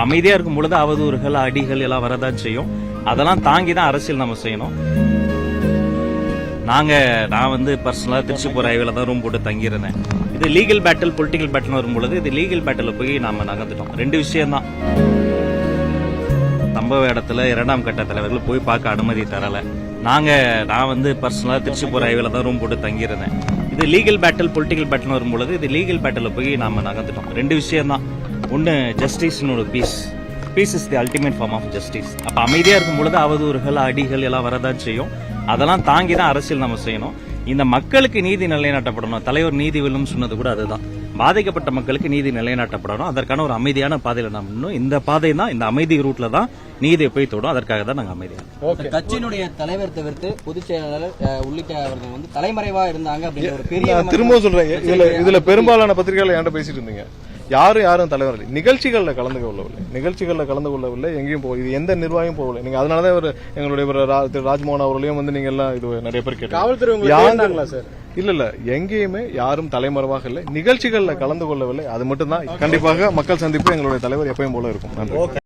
அமைதியா இருக்கும் பொழுது அவதூறுகள் அடிகள் எல்லாம் வரதான் செய்யும். அதெல்லாம் தாங்கி தான் அரசியல் நம்ம செய்யணும். நான் வந்து பர்சனலா திருச்சி போற ஹைவேல தான் ரூம் போட்டு தங்கியிருந்தேன். இது லீகல் பேட்டில் பொலிட்டிக்கல் பேட்டில் வரும்பொழுது இது லீகல் பேட்டில் போய் நாம நகர்ந்துட்டோம். ரெண்டு விஷயம் தான். சம்பவ இடத்துல 2ஆம் கட்ட தலைவர்கள் போய் பார்க்க அனுமதி தரல. நான் வந்து பர்சனலா திருச்சி போற ஹைவேல தான் ரூம் போட்டு தங்கியிருந்தேன். இது லீகல் பேட்டில் பொலிட்டிக்கல் பேட்டில் வரும்பொழுது இது லீகல் பேட்டில் போய் நாம நகர்ந்துட்டோம். ரெண்டு விஷயம் தான். ஒன்னு ஜஸ்டிஸ், இன்னொரு peace. Peace is the ultimate form of justice. அப்ப அமைதியா இருக்கும் பொழுது அவதூறுகள் அடிகள் எல்லாம் வரதான் செய்யும். அதெல்லாம் தாங்கி தான் அரசியல் நம்ம செய்யணும். இந்த மக்களுக்கு நீதி நிலைநாட்டப்படணும். தலைவர் நீதி வெல்லும் சொன்னது கூட அதுதான். பாதிக்கப்பட்ட மக்களுக்கு நீதி நிலைநாட்டப்படணும். அதற்கான ஒரு அமைதியான பாதையில நாம் இன்னும் இந்த பாதை தான், இந்த அமைதி ரூட்ல தான் நீதியை போய் தொடும். அதற்காக தான் நாங்க அமைதியாக. கட்சியினுடைய தலைவர் தவிர்த்து பொதுச் செயலாளர் உள்ளிட்டவர்கள் வந்து தலைமறைவா இருந்தாங்க அப்படிங்கிற ஒரு பெரிய திரும்ப சொல்றேன். இதுல பெரும்பாலான பத்திரிகைகள் என்கிட்ட பேசிட்டு இருந்தீங்க. யாரும் தலைவர் இல்லை. நிகழ்ச்சிகளில் கலந்து கொள்ளவில்லை. எங்கேயும் இது எந்த நிர்வாகம் போகல. நீங்க அதனாலதான் எங்களுடைய திரு ராஜ்மோகன் அவர்களையும் வந்து நீங்க எல்லாம் இது நிறைய பேர் கேட்டாங்க. இல்ல எங்கேயுமே யாரும் தலைமறைவாக இல்லை. நிகழ்ச்சிகளில் கலந்து கொள்ளவில்லை. அது மட்டும் தான். கண்டிப்பாக மக்கள் சந்திப்பு எங்களுடைய தலைவர் எப்பயும் போல இருக்கும். நன்றி.